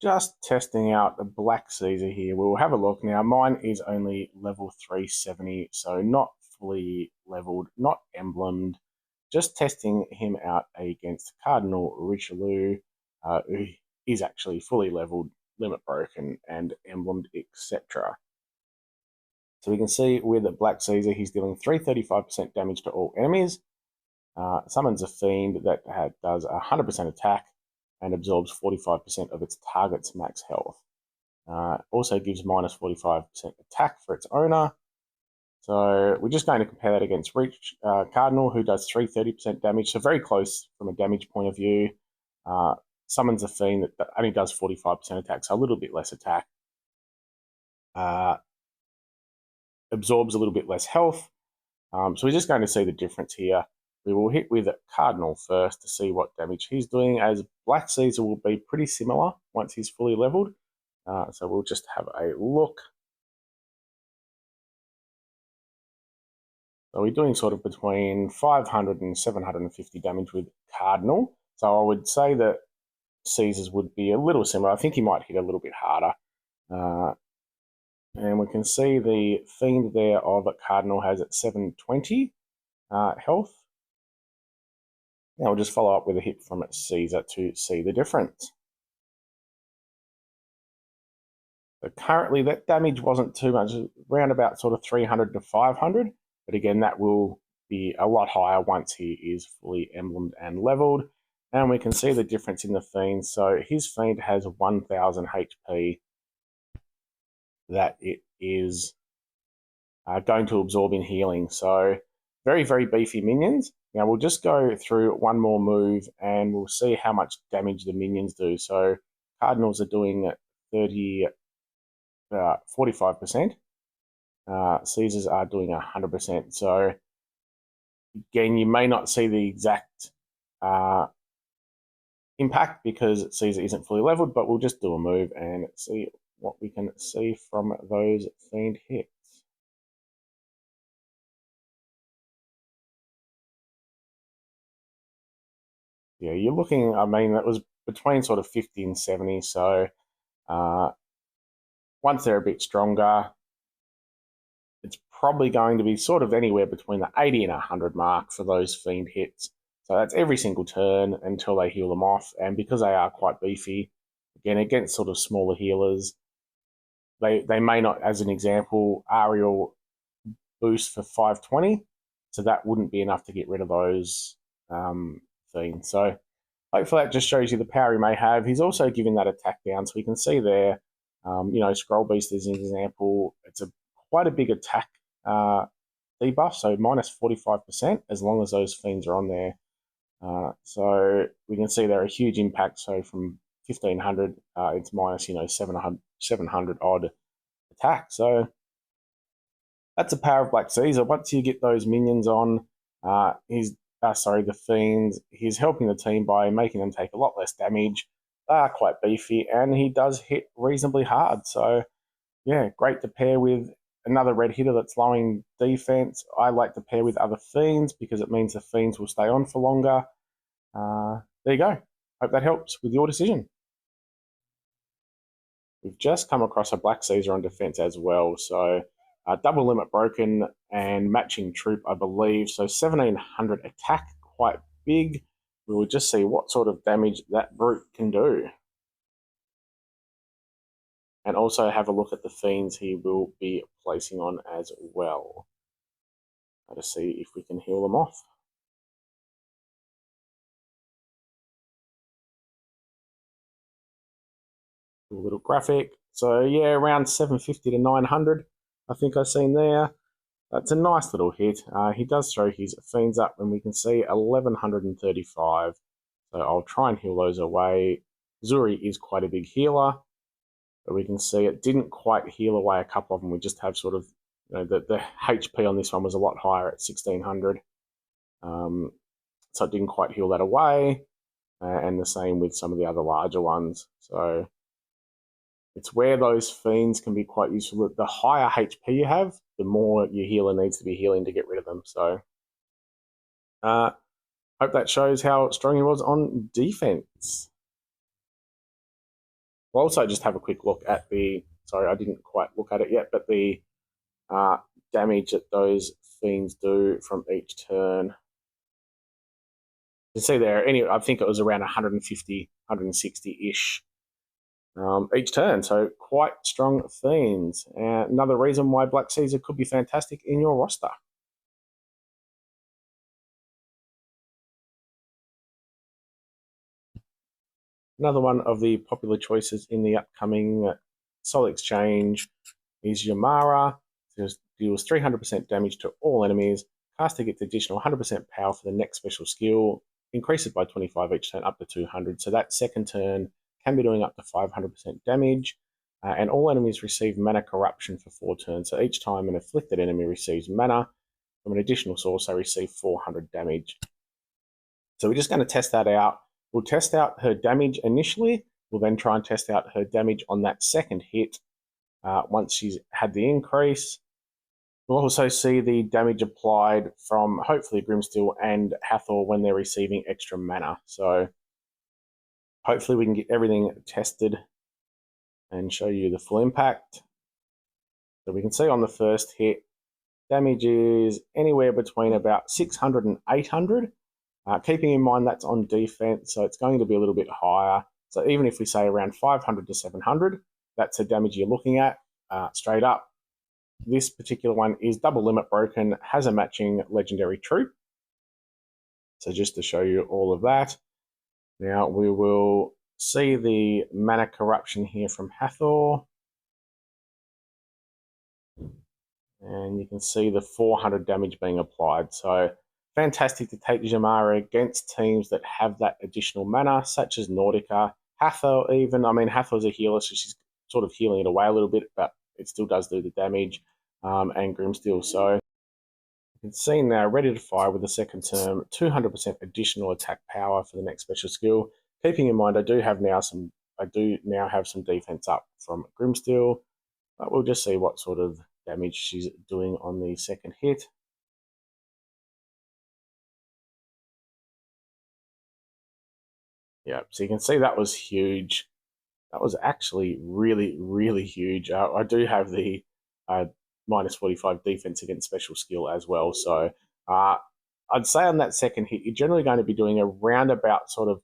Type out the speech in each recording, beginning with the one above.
Just testing out the Black Caesar here. We'll have a look now. Mine is only level 370, so not fully leveled, not emblemed. Just testing him out against Cardinal Richelieu, who is actually fully leveled, limit broken, and emblemed, etc. So we can see with Black Caesar, he's dealing 335% damage to all enemies. Summons a fiend that does 100% attack and absorbs 45% of its target's max health. Also gives minus 45% attack for its owner. So we're just going to compare that against Reach Cardinal, who does 330% damage, so very close from a damage point of view. Summons a fiend that only does 45% attack, so a little bit less attack. Absorbs a little bit less health. So we're just going to see the difference here. We will hit with Cardinal first to see what damage he's doing, as Black Caesar will be pretty similar once he's fully leveled. So we'll just have a look. So we're doing sort of between 500 and 750 damage with Cardinal. So I would say that Caesar's would be a little similar. I think he might hit a little bit harder. And we can see the Fiend there of Cardinal has at 720 health. Now we'll just follow up with a hit from Caesar to see the difference. So currently that damage wasn't too much, around about sort of 300 to 500. But again, that will be a lot higher once he is fully emblemed and leveled. And we can see the difference in the Fiend. So his Fiend has 1000 HP that it is going to absorb in healing. So very, very beefy minions. Now we'll just go through one more move and we'll see how much damage the minions do. So Cardinals are doing 45%. Caesars are doing 100%. So again, you may not see the exact impact because Caesar isn't fully leveled, but we'll just do a move and see what we can see from those Fiend hits. Yeah, you're looking, I mean, that was between sort of 50 and 70. So once they're a bit stronger, it's probably going to be sort of anywhere between the 80 and 100 mark for those Fiend hits. So that's every single turn until they heal them off. And because they are quite beefy, again, against sort of smaller healers, they may not, as an example, Ariel boost for 520. So that wouldn't be enough to get rid of those Fiends. So hopefully that just shows you the power he may have. He's also giving that attack down. So we can see there, Scroll Beast is an example. It's quite a big attack debuff, so minus 45% as long as those Fiends are on there. So we can see they're a huge impact. So from 1500, it's minus 700 odd attack. So that's the power of Black Caesar. Once you get those minions on, the Fiends, he's helping the team by making them take a lot less damage. They are quite beefy, and he does hit reasonably hard. So yeah, great to pair with another red hitter that's lowering defense. I like to pair with other Fiends because it means the Fiends will stay on for longer. There you go. Hope that helps with your decision. We've just come across a Black Caesar on defense as well. So double limit broken and matching troop, I believe. So 1700 attack, quite big. We will just see what sort of damage that brute can do. And also have a look at the Fiends he will be placing on as well. To see if we can heal them off. A little graphic. So yeah, around 750 to 900, I think I've seen there. That's a nice little hit. He does throw his Fiends up, and we can see 1135. So I'll try and heal those away. Zuri is quite a big healer, but we can see it didn't quite heal away a couple of them. We just have sort of, the HP on this one was a lot higher at 1600. So it didn't quite heal that away. And the same with some of the other larger ones. So it's where those Fiends can be quite useful. The higher HP you have, the more your healer needs to be healing to get rid of them. So hope that shows how strong he was on defense. We'll also just have a quick look at the, sorry, I didn't quite look at it yet, but the damage that those fiends do from each turn. You can see there, I think it was around 150, 160-ish each turn. So quite strong fiends. Another reason why Black Caesar could be fantastic in your roster. Another one of the popular choices in the upcoming Soul Exchange is Yamara. Deals 300% damage to all enemies. Caster gets additional 100% power for the next special skill. Increases by 25 each turn up to 200. So that second turn can be doing up to 500% damage. And all enemies receive mana corruption for 4 turns. So each time an afflicted enemy receives mana from an additional source, they receive 400 damage. So we're just going to test that out. We'll test out her damage initially. We'll then try and test out her damage on that second hit once she's had the increase. We'll also see the damage applied from hopefully Grimsteel and Hathor when they're receiving extra mana. So hopefully we can get everything tested and show you the full impact. So we can see on the first hit, damage is anywhere between about 600 and 800. Keeping in mind that's on defense, so it's going to be a little bit higher. So even if we say around 500 to 700, that's the damage you're looking at straight up. This particular one is double limit broken, has a matching legendary troop. So just to show you all of that. Now we will see the mana corruption here from Hathor. And you can see the 400 damage being applied. So fantastic to take Yamara against teams that have that additional mana, such as Nordica, Hathor even. I mean, Hathor's a healer, so she's sort of healing it away a little bit, but it still does do the damage, and Grimsteel. So you can see now, ready to fire with the second term, 200% additional attack power for the next special skill. Keeping in mind, I do now have some defense up from Grimsteel, but we'll just see what sort of damage she's doing on the second hit. Yeah, so you can see that was huge. That was actually really, really huge. I do have the minus 45 defense against special skill as well. So I'd say on that second hit, you're generally going to be doing around about sort of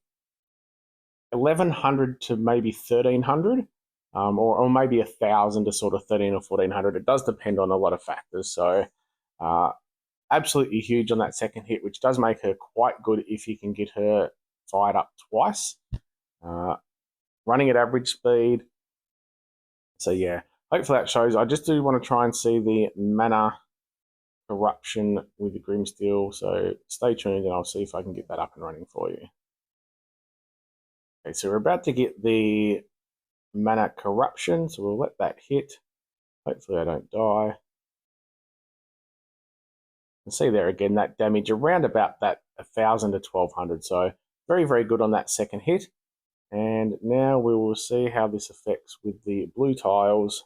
1100 to maybe 1300, or maybe 1000 to sort of 13 or 1400. It does depend on a lot of factors. So absolutely huge on that second hit, which does make her quite good if you can get her fired up twice. Running at average speed. So yeah, hopefully that shows. I just do want to try and see the mana corruption with the Grimsteel. So stay tuned and I'll see if I can get that up and running for you. Okay, so we're about to get the mana corruption. So we'll let that hit. Hopefully I don't die. You can see there again that damage around about that 1000 to 1200. So very, very good on that second hit. And now we will see how this affects with the blue tiles.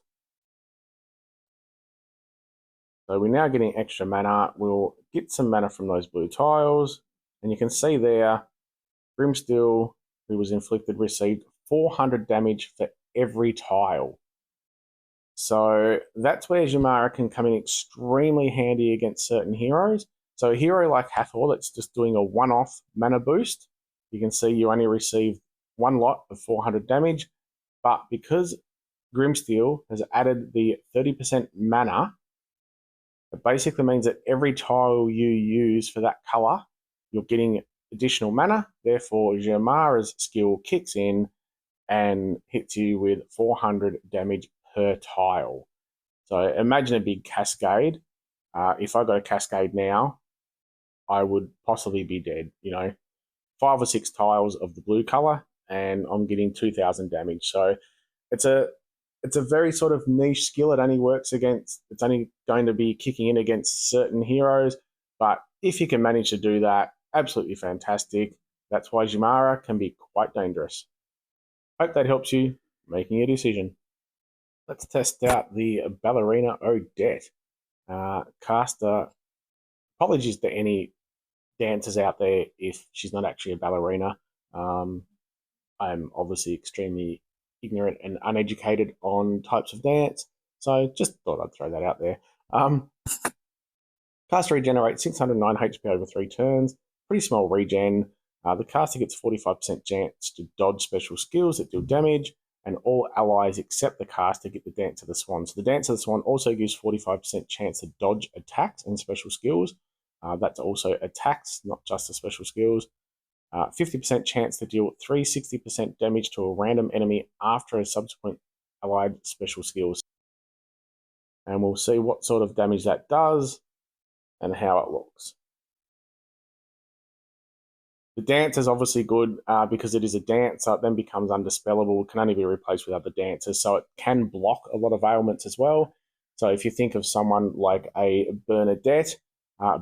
So we're now getting extra mana. We'll get some mana from those blue tiles. And you can see there, Grimsteel, who was inflicted, received 400 damage for every tile. So that's where Yamara can come in extremely handy against certain heroes. So a hero like Hathor that's just doing a one-off mana boost, you can see you only receive one lot of 400 damage, but because Grimsteel has added the 30% mana, it basically means that every tile you use for that color, you're getting additional mana. Therefore, Yamara's skill kicks in and hits you with 400 damage per tile. So imagine a big cascade. If I got a cascade now, I would possibly be dead. 5 or 6 tiles of the blue color, and I'm getting 2000 damage. So it's a very sort of niche skill. It's only going to be kicking in against certain heroes. But if you can manage to do that, absolutely fantastic. That's why Yamara can be quite dangerous. Hope that helps you making a decision. Let's test out the Ballerina Odette. Caster, apologies to any dancers out there if she's not actually a ballerina. I'm obviously extremely ignorant and uneducated on types of dance. So just thought I'd throw that out there. Caster regenerates 609 HP over 3 turns. Pretty small regen. The caster gets 45% chance to dodge special skills that deal damage, and all allies except the caster get the Dance of the Swan. So the Dance of the Swan also gives 45% chance to dodge attacks and special skills. That's also attacks, not just the special skills. 50% chance to deal 360% damage to a random enemy after a subsequent allied special skills. And we'll see what sort of damage that does and how it looks. The dance is obviously good because it is a dance, so it then becomes undispellable. It can only be replaced with other dances, so it can block a lot of ailments as well. So if you think of someone like a Bernadette,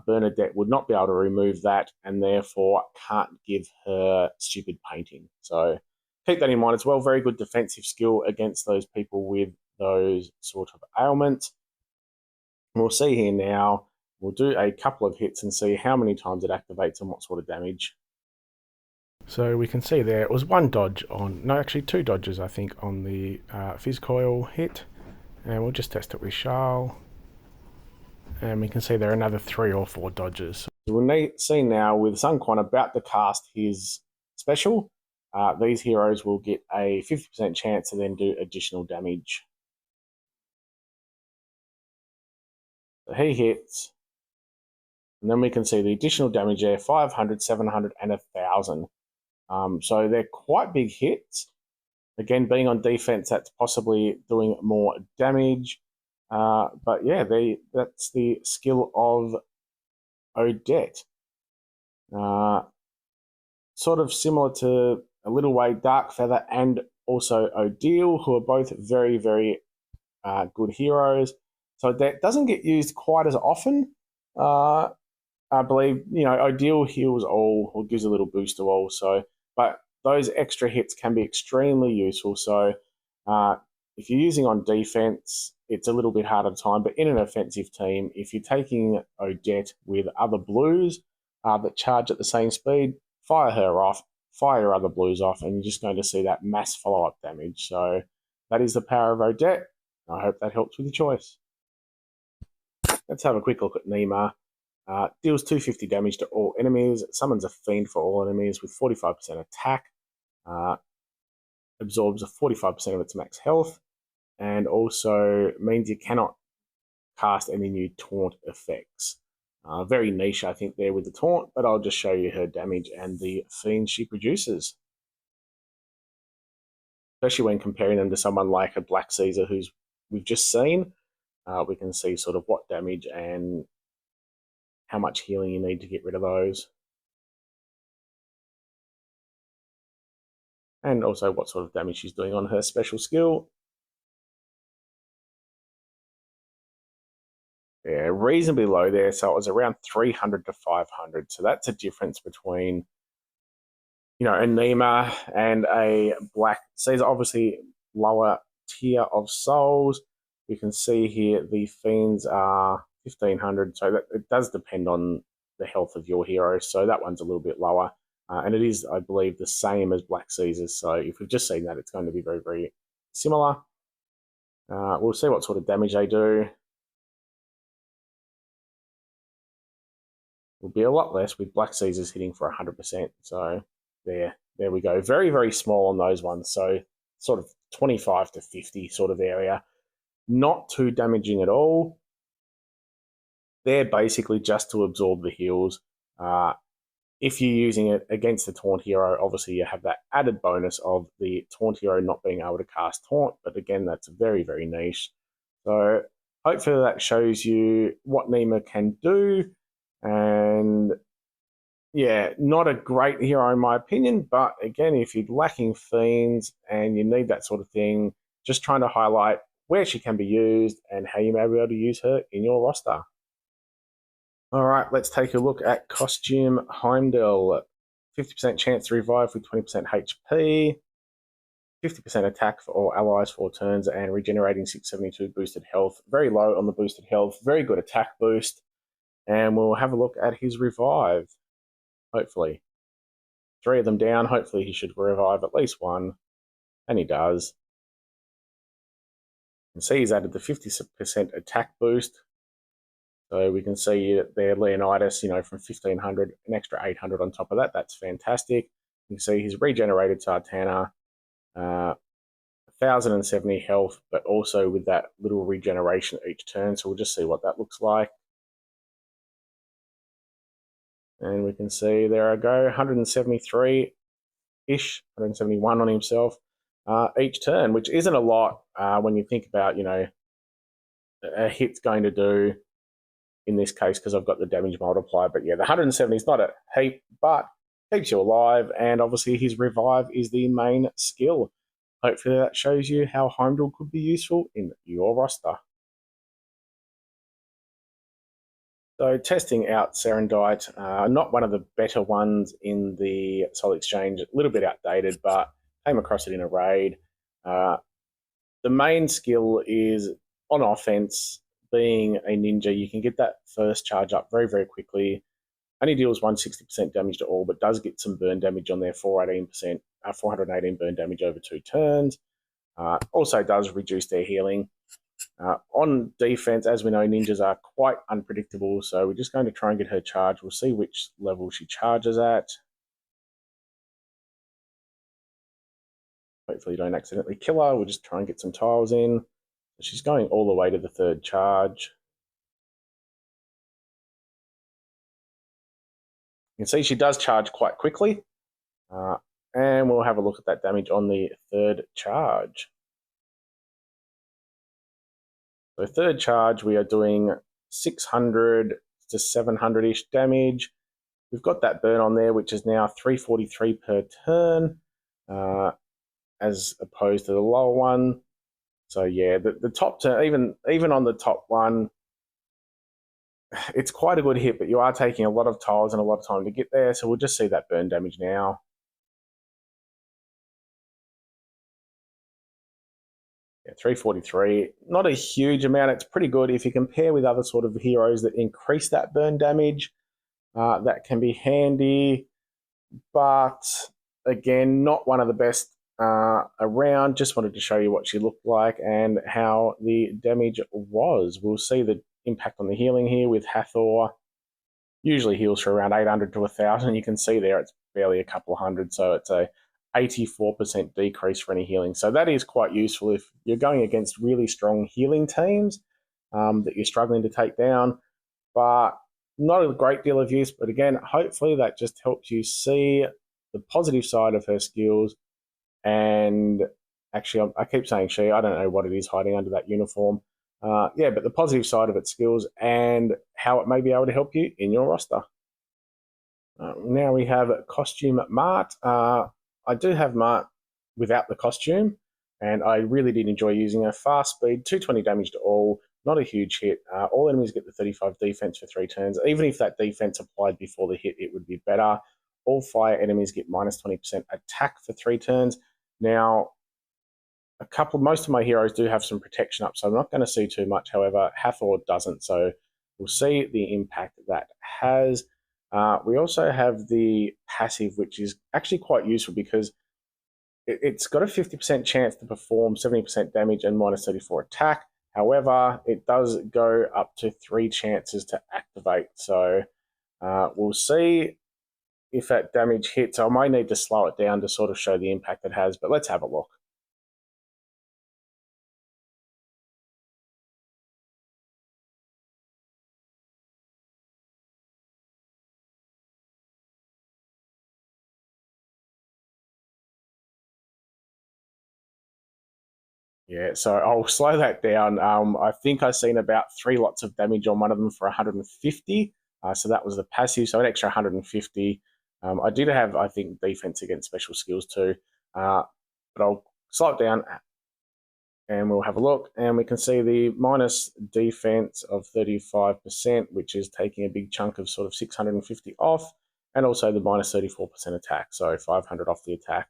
Bernadette would not be able to remove that and therefore can't give her stupid painting. So keep that in mind as well. Very good defensive skill against those people with those sort of ailments. We'll see here now. We'll do a couple of hits and see how many times it activates and what sort of damage. So we can see there it was one dodge on, no, actually two dodges I think on the Fizz Coil hit, and we'll just test it with Charles, and we can see there are another 3 or 4 dodges. So we'll see now with Sun Quan about to cast his special, these heroes will get a 50% chance to then do additional damage. So he hits, and then we can see the additional damage there, 500, 700, and 1,000. So they're quite big hits. Again, being on defense, that's possibly doing more damage. But yeah, that's the skill of Odette. Sort of similar to a little way Darkfeather and also Odile, who are both very, very good heroes. So that doesn't get used quite as often. I believe, Odile heals all or gives a little boost to all. So, but those extra hits can be extremely useful. So if you're using on defense, it's a little bit harder time. But in an offensive team, if you're taking Odette with other blues that charge at the same speed, fire her off, fire your other blues off, and you're just going to see that mass follow-up damage. So that is the power of Odette. I hope that helps with your choice. Let's have a quick look at Nima. Deals 250 damage to all enemies, summons a fiend for all enemies with 45% attack, absorbs 45% of its max health, and also means you cannot cast any new taunt effects. Very niche, I think, there with the taunt, but I'll just show you her damage and the fiend she produces. Especially when comparing them to someone like a Black Caesar, who's we've just seen, we can see sort of what damage and how much healing you need to get rid of those. And also what sort of damage she's doing on her special skill. Yeah, reasonably low there, so it was around 300 to 500. So that's a difference between, a Nima and a Black Caesar. Obviously, lower tier of souls. We can see here the fiends are 1,500, so that it does depend on the health of your hero. So that one's a little bit lower. And it is, I believe, the same as Black Caesar's. So if we've just seen that, it's going to be very, very similar. We'll see what sort of damage they do. Will be a lot less with Black Caesar's hitting for 100%. So there we go. Very, very small on those ones. So sort of 25 to 50 sort of area. Not too damaging at all. They're basically just to absorb the heals. If you're using it against the Taunt hero, obviously you have that added bonus of the Taunt hero not being able to cast Taunt. But again, that's very, very niche. So hopefully that shows you what Nima can do. And yeah, not a great hero in my opinion, but again, if you're lacking fiends and you need that sort of thing, just trying to highlight where she can be used and how you may be able to use her in your roster. All right, let's take a look at Costume Heimdall. 50% chance to revive with 20% HP, 50% attack for all allies 4 turns, and regenerating 672 boosted health. Very low on the boosted health, very good attack boost. And we'll have a look at his revive, hopefully. 3 of them down, hopefully he should revive at least 1, and he does. can see he's added the 50% attack boost. So we can see there Leonidas, from 1500, an extra 800 on top of that. That's fantastic. You can see he's regenerated Sartana, 1070 health, but also with that little regeneration each turn. So we'll just see what that looks like. And we can see there I go, 173-ish, 171 on himself each turn, which isn't a lot when you think about, a hit's going to do in this case because I've got the damage multiplier. But yeah, the 170 is not a heap, but keeps you alive. And obviously his revive is the main skill. Hopefully that shows you how Heimdall could be useful in your roster. So testing out Serendite, not one of the better ones in the Soul Exchange, a little bit outdated, but came across it in a raid. The main skill is on offense, being a ninja, you can get that first charge up very, very quickly. Only deals 160% damage to all, but does get some burn damage on there, 418 burn damage over 2 turns. Also does reduce their healing. On defense, as we know, ninjas are quite unpredictable, so we're just going to try and get her charged. We'll see which level she charges at. Hopefully you don't accidentally kill her. We'll just try and get some tiles in. She's going all the way to the 3rd charge. You can see she does charge quite quickly. And we'll have a look at that damage on the 3rd charge. So 3rd charge, we are doing 600 to 700-ish damage. We've got that burn on there, which is now 343 per turn, as opposed to the lower one. So yeah, the top turn, even on the top one, it's quite a good hit, but you are taking a lot of tiles and a lot of time to get there. So we'll just see that burn damage now. Yeah, 343, not a huge amount. It's pretty good if you compare with other sort of heroes that increase that burn damage. That can be handy, but again, not one of the best around. Just wanted to show you what she looked like and how the damage was. We'll see the impact on the healing here with Hathor. Usually heals for around 800 to 1,000. You can see there it's barely a couple hundred, so it's a 84% decrease for any healing. So that is quite useful if you're going against really strong healing teams that you're struggling to take down. But not a great deal of use. But again, hopefully that just helps you see the positive side of her skills. And actually, I keep saying she, I don't know what it is hiding under that uniform. Yeah, but the positive side of its skills and how it may be able to help you in your roster. Now we have Costume Mart. I do have Mart without the costume, and I really did enjoy using her. Fast speed, 220 damage to all, not a huge hit. All enemies get the 35 defense for 3 turns. Even if that defense applied before the hit, it would be better. All fire enemies get minus 20% attack for 3 turns. Now, most of my heroes do have some protection up, so I'm not going to see too much. However, Hathor doesn't, so we'll see the impact that has. We also have the passive, which is actually quite useful because it's got a 50% chance to perform 70% damage and minus 34 attack. However, it does go up to 3 chances to activate. So we'll see if that damage hits. I might need to slow it down to sort of show the impact it has, but let's have a look. Yeah, so I'll slow that down. I think I've seen about 3 lots of damage on one of them for 150. So that was the passive, so an extra 150. I did have, I think, defense against special skills too. But I'll slow it down and we'll have a look. And we can see the minus defense of 35%, which is taking a big chunk of sort of 650 off. And also the minus 34% attack, so 500 off the attack.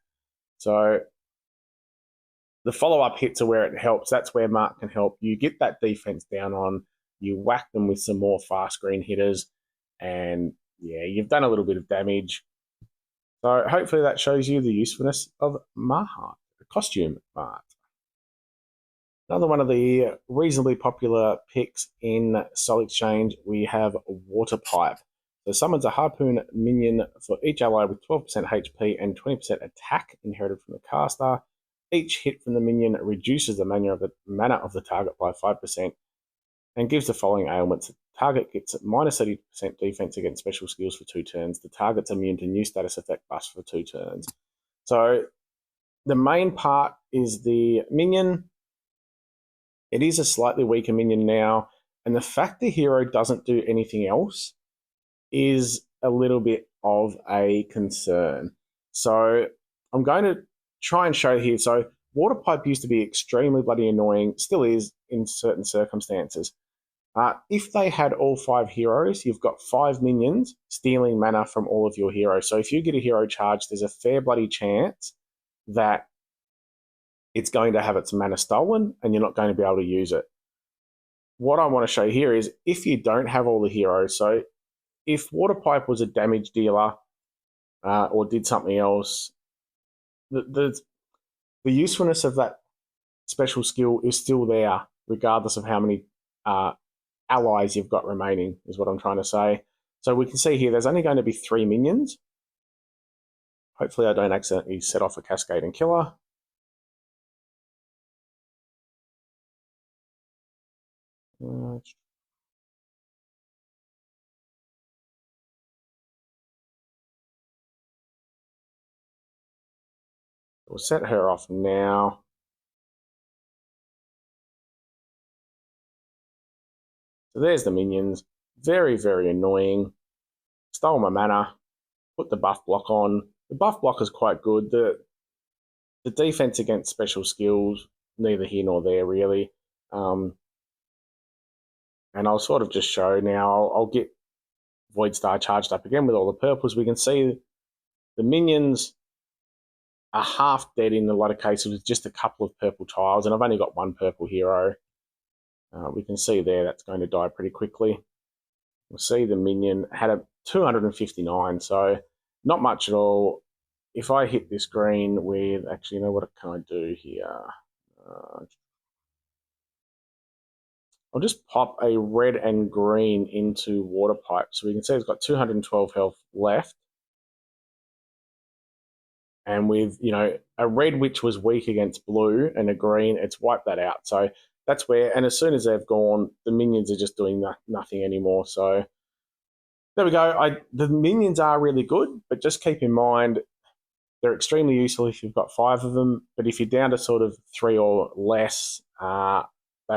So the follow-up hits are where it helps. That's where Mark can help. You get that defense down on, you whack them with some more fast green hitters, and yeah, you've done a little bit of damage. So hopefully that shows you the usefulness of Mahat, the costume Mart. Another one of the reasonably popular picks in Soul Exchange, we have Water Pipe. So summons a Harpoon minion for each ally with 12% HP and 20% attack inherited from the caster. Each hit from the minion reduces the mana of the target by 5% and gives the following ailments. The target gets minus 30% defense against special skills for 2 turns. The target's immune to new status effect buffs for 2 turns. So the main part is the minion. It is a slightly weaker minion now, and the fact the hero doesn't do anything else is a little bit of a concern. So I'm going to try and show here. So Water Pipe used to be extremely bloody annoying, still is in certain circumstances. If they had all 5 heroes, you've got 5 minions stealing mana from all of your heroes. So if you get a hero charge, there's a fair bloody chance that it's going to have its mana stolen and you're not going to be able to use it. What I want to show here is if you don't have all the heroes, so if Water Pipe was a damage dealer or did something else, the usefulness of that special skill is still there, regardless of how many allies you've got remaining, is what I'm trying to say. So we can see here there's only going to be 3 minions. Hopefully I don't accidentally set off a Cascading Killer. We'll set her off now. So there's the minions. Very, very annoying. Stole my mana. Put the buff block on. The buff block is quite good. The defense against special skills, neither here nor there, really. And I'll sort of just show now. I'll get Voidstar charged up again with all the purples. We can see the minions are half dead in a lot of cases with just a couple of purple tiles, and I've only got 1 purple hero. We can see there that's going to die pretty quickly. We'll see the minion had a 259, so not much at all. If I hit this green with, actually, you know what can I do here? I'll just pop a red and green into Water Pipe. So we can see it's got 212 health left. And with, you know, a red which was weak against blue and a green, it's wiped that out. So that's where, and as soon as they've gone, the minions are just doing nothing anymore. So there we go. The minions are really good, but just keep in mind they're extremely useful if you've got 5 of them. But if you're down to sort of 3 or less, they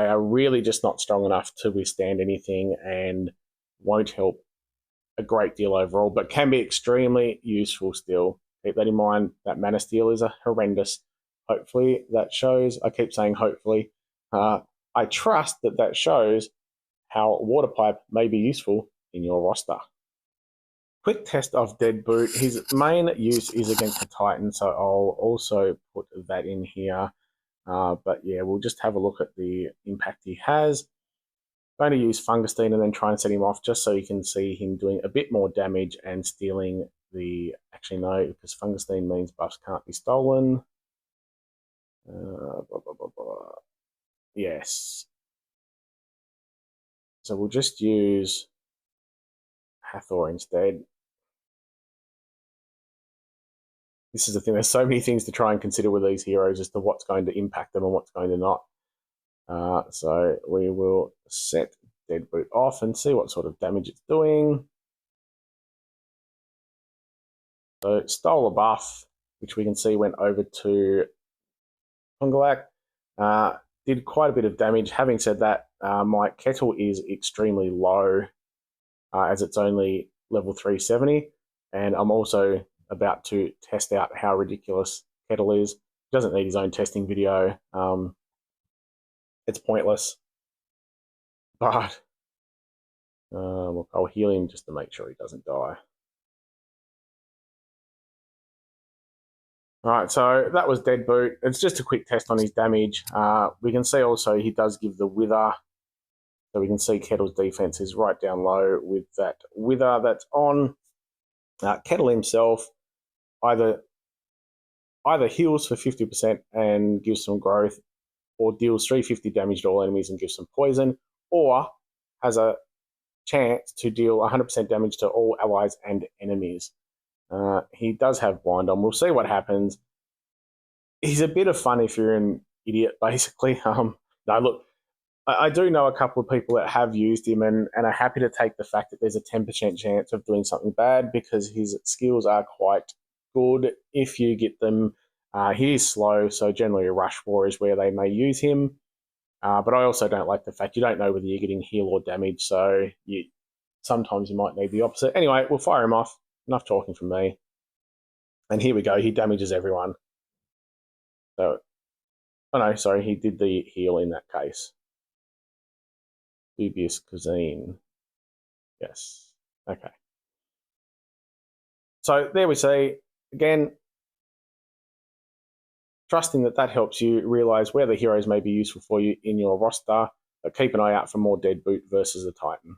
are really just not strong enough to withstand anything and won't help a great deal overall, but can be extremely useful still. Keep that in mind. That mana steal is horrendous. Hopefully that shows. I keep saying hopefully. I trust that shows how Water Pipe may be useful in your roster. Quick test of Deadboot. His main use is against the Titan, so I'll also put that in here. But yeah, we'll just have a look at the impact he has. Going to use Fungustine and then try and set him off just so you can see him doing a bit more damage and stealing the... Actually, no, because Fungustine means buffs can't be stolen. Blah, blah, blah, blah. Yes. So we'll just use Hathor instead. This is the thing. There's so many things to try and consider with these heroes as to what's going to impact them and what's going to not. So we will set Deadboot off and see what sort of damage it's doing. So it stole a buff, which we can see went over to Fungalak. Did quite a bit of damage. Having said that, my Kettle is extremely low as it's only level 370. And I'm also about to test out how ridiculous Kettle is. He doesn't need his own testing video. It's pointless. But look, I'll heal him just to make sure he doesn't die. All right, so that was Deadboot. It's just a quick test on his damage. We can see also he does give the Wither. So we can see Kettle's defense is right down low with that Wither that's on. Kettle himself either heals for 50% and gives some growth, or deals 350 damage to all enemies and gives them poison, or has a chance to deal 100% damage to all allies and enemies. He does have blind on. We'll see what happens. He's a bit of fun if you're an idiot, basically. No, look, I do know a couple of people that have used him and are happy to take the fact that there's a 10% chance of doing something bad because his skills are quite good if you get them. He is slow, so generally a rush war is where they may use him. But I also don't like the fact you don't know whether you're getting heal or damage, so sometimes you might need the opposite. Anyway, we'll fire him off. Enough talking from me. And here we go. He damages everyone. So, oh no, sorry, he did the heal in that case. Dubious Cuisine. Yes. Okay. So there we see, again, trusting that helps you realise where the heroes may be useful for you in your roster, but keep an eye out for more Deadboot versus the Titan.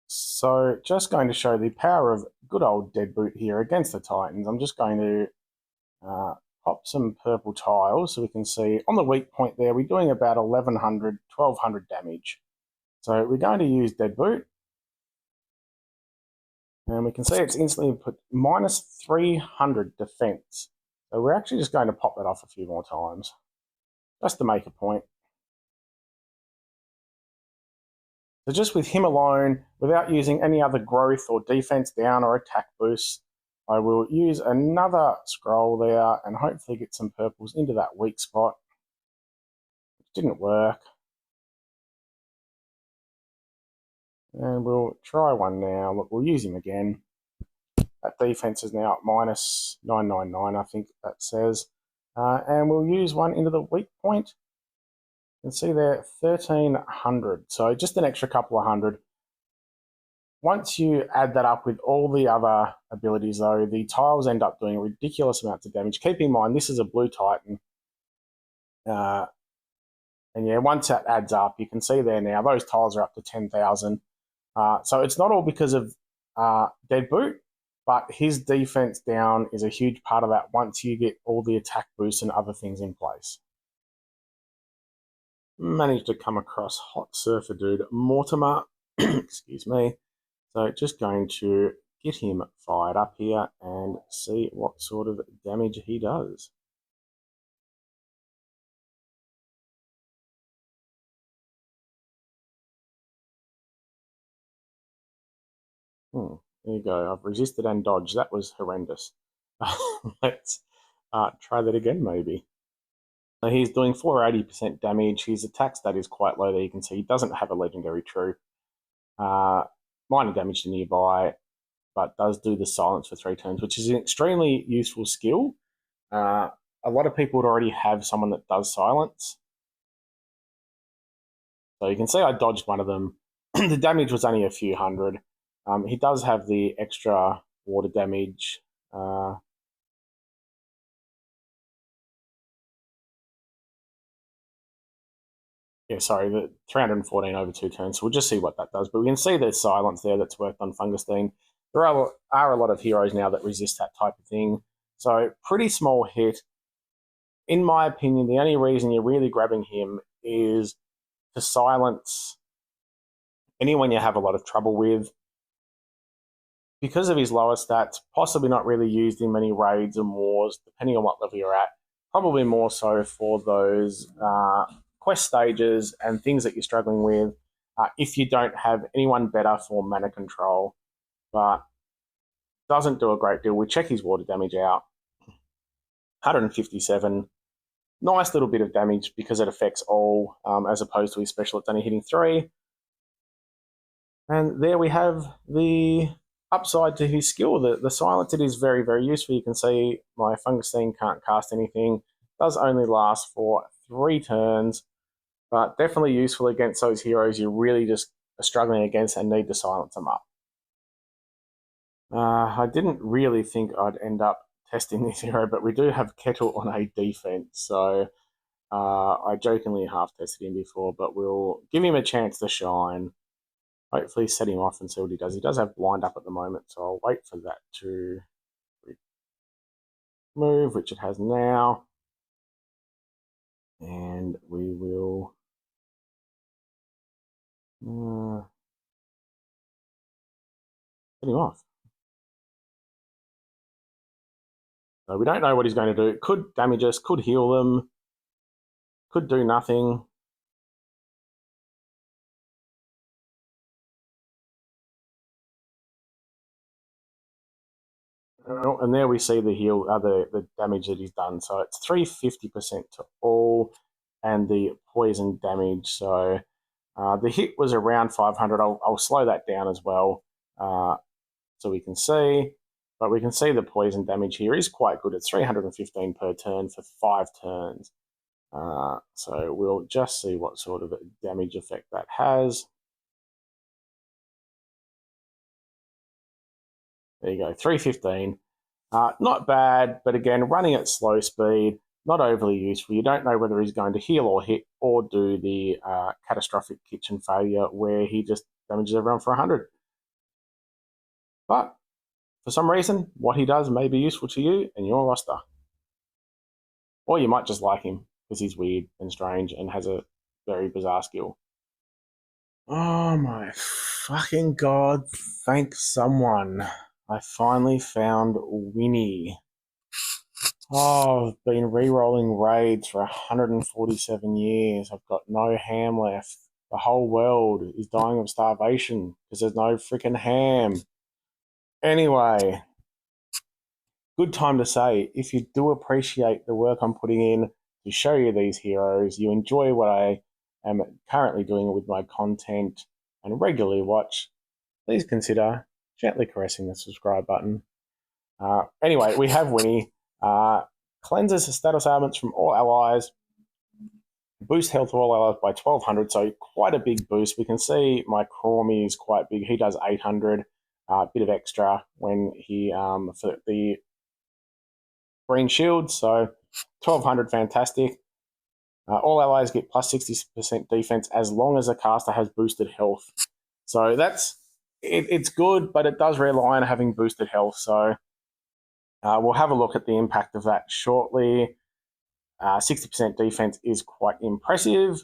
So just going to show the power of good old Deadboot here against the Titans. I'm just going to pop some purple tiles so we can see on the weak point there, we're doing about 1100, 1200 damage. So we're going to use Deadboot. And we can see it's instantly put minus 300 defense. So we're actually just going to pop that off a few more times, just to make a point. So just with him alone, without using any other growth or defense down or attack boosts, I will use another scroll there and hopefully get some purples into that weak spot. Which didn't work. And we'll try one now. Look, we'll use him again. That defense is now at minus 999, I think that says. And we'll use one into the weak point. You can see there, 1300. So just an extra couple of hundred. Once you add that up with all the other abilities, though, the tiles end up doing ridiculous amounts of damage. Keep in mind, this is a blue Titan. And yeah, once that adds up, you can see there now, those tiles are up to 10,000. So it's not all because of Deadboot, but his defense down is a huge part of that once you get all the attack boosts and other things in place. Managed to come across Hot Surfer Dude Mortimer. Excuse me. So just going to get him fired up here and see what sort of damage he does. There you go. I've resisted and dodged. That was horrendous. Let's try that again, maybe. So he's doing 480% damage. His attack stat is quite low there. You can see he doesn't have a legendary troop. Minor damage to nearby, but does do the silence for 3 turns, which is an extremely useful skill. A lot of people would already have someone that does silence. So you can see I dodged one of them. The damage was only a few hundred. He does have the extra water damage. The 314 over 2 turns. So we'll just see what that does. But we can see there's silence there that's worked on Fungusteen. There are a lot of heroes now that resist that type of thing. So pretty small hit. In my opinion, the only reason you're really grabbing him is to silence anyone you have a lot of trouble with. Because of his lower stats, possibly not really used in many raids and wars, depending on what level you're at. Probably more so for those quest stages and things that you're struggling with if you don't have anyone better for mana control. But doesn't do a great deal. We check his water damage out. 157. Nice little bit of damage because it affects all, as opposed to his special, it's only hitting 3. And there we have the upside to his skill. The silence, it is very, very useful. You can see my Fungusteen can't cast anything. Does only last for 3 turns, but definitely useful against those heroes you really just are struggling against and need to silence them up. I didn't really think I'd end up testing this hero, but we do have Kettle on a defense, so I jokingly half-tested him before, but we'll give him a chance to shine. Hopefully set him off and see what he does. He does have blind up at the moment, so I'll wait for that to move, which it has now. and we will get him off. So we don't know what he's going to do. It could damage us, could heal them, could do nothing. And there we see the heal, the damage that he's done. So it's 350% to all, and the poison damage. So the hit was around 500. I'll slow that down as well, so we can see. But we can see the poison damage here is quite good. It's 315 per turn for 5 turns. So we'll just see what sort of damage effect that has. There you go, 315. Not bad, but again, running at slow speed, not overly useful. You don't know whether he's going to heal or hit or do the catastrophic kitchen failure where he just damages everyone for 100. But for some reason, what he does may be useful to you and your roster. Or you might just like him because he's weird and strange and has a very bizarre skill. Oh my fucking god, thank someone. I finally found Winnie. Oh, I've been re-rolling raids for 147 years. I've got no ham left. The whole world is dying of starvation because there's no freaking ham. Anyway, good time to say, if you do appreciate the work I'm putting in to show you these heroes, you enjoy what I am currently doing with my content and regularly watch, please consider gently caressing the subscribe button. Anyway, we have Winnie. Cleanses the status ailments from all allies. Boost health of all allies by 1200, so quite a big boost. We can see my Crawmy is quite big. He does 800, a bit of extra when he for the green shield, so 1200, fantastic. All allies get plus 60% defense as long as the caster has boosted health. So it's good, but it does rely on having boosted health. So we'll have a look at the impact of that shortly. 60% defense is quite impressive,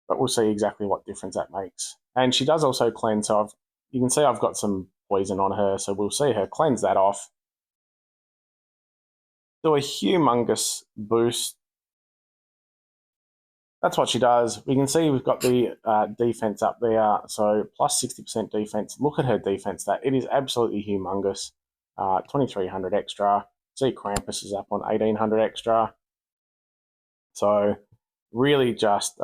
but we'll see exactly what difference that makes. And she does also cleanse, so you can see I've got some poison on her, so we'll see her cleanse that off. Do a humongous boost. That's what she does. We can see we've got the defense up there, so plus 60% defense. Look at her defense. That it is absolutely humongous. 2300 extra. See, Krampus is up on 1800 extra. So really just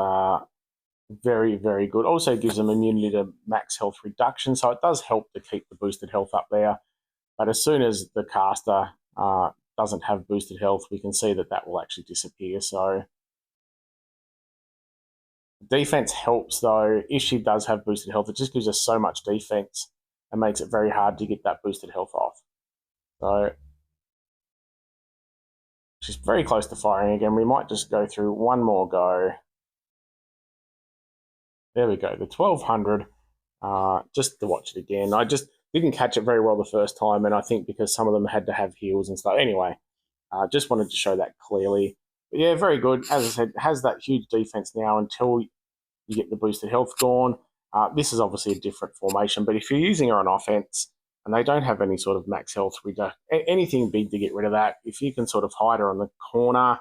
very, very good. Also gives them immunity to max health reduction, so it does help to keep the boosted health up there. But as soon as the caster doesn't have boosted health, we can see that will actually disappear. So defense helps, though. If she does have boosted health, it just gives us so much defense and makes it very hard to get that boosted health off. So she's very close to firing again. We might just go through one more go. There we go, the 1200. Just to watch it again. I just didn't catch it very well the first time, and I think because some of them had to have heals and stuff. Anyway, just wanted to show that clearly. But yeah, very good. As I said, has that huge defense now until you get the boosted health gone. This is obviously a different formation, but if you're using her on offense and they don't have any sort of max health, anything big to get rid of that, if you can sort of hide her on the corner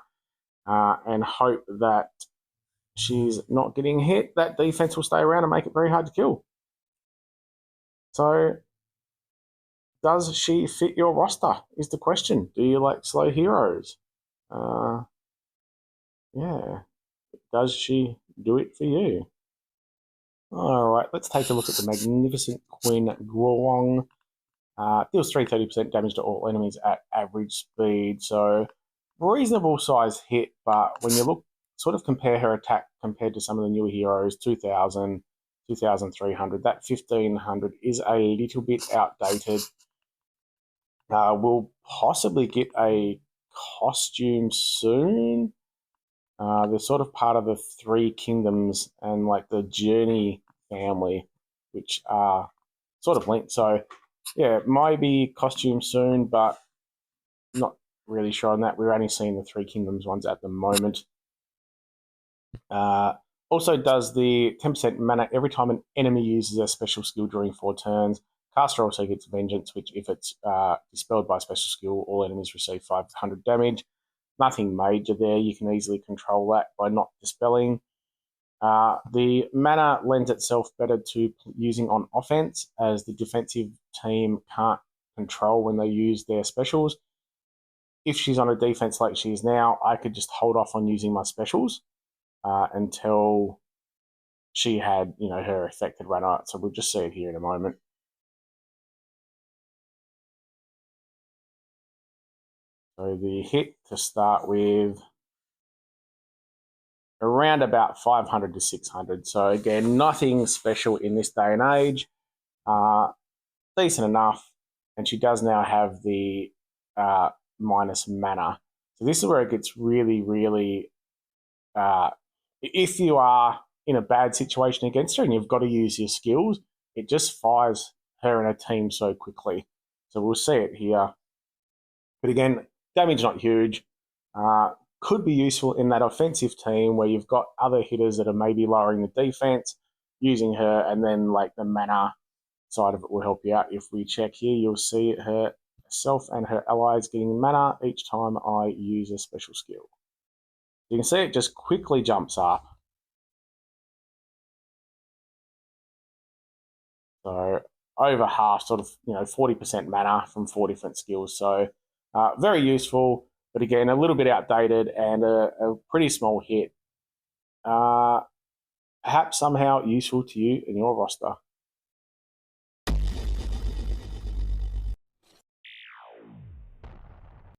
and hope that she's not getting hit, that defense will stay around and make it very hard to kill. So, does she fit your roster is the question. Do you like slow heroes? Yeah. Does she do it for you? All right, let's take a look at the Magnificent Queen Guowong. Deals 330% damage to all enemies at average speed, so reasonable size hit, but when you sort of compare her attack compared to some of the newer heroes, 2000, 2300, that 1500 is a little bit outdated. We'll possibly get a costume soon. They're sort of part of the Three Kingdoms and like the Journey family, which are sort of linked. So yeah, maybe costume soon, but not really sure on that. We're only seeing the Three Kingdoms ones at the moment. Also does the 10% mana every time an enemy uses a special skill during 4 turns. Caster also gets Vengeance, which if it's dispelled by a special skill, all enemies receive 500 damage. Nothing major there. You can easily control that by not dispelling. The mana lends itself better to using on offense, as the defensive team can't control when they use their specials. If she's on a defense like she is now, I could just hold off on using my specials until she had, her effect had run out. So we'll just see it here in a moment. So the hit to start with, around about 500 to 600. So again, nothing special in this day and age. Decent enough. And she does now have the minus mana. So this is where it gets really, really... if you are in a bad situation against her and you've got to use your skills, it just fires her and her team so quickly. So we'll see it here. But again, damage not huge. Could be useful in that offensive team where you've got other hitters that are maybe lowering the defense, using her, and then like the mana side of it will help you out. If we check here, you'll see herself and her allies getting mana each time I use a special skill. You can see it just quickly jumps up. So over half, sort of, 40% mana from 4 different skills. So very useful, but again, a little bit outdated and a pretty small hit. Perhaps somehow useful to you in your roster.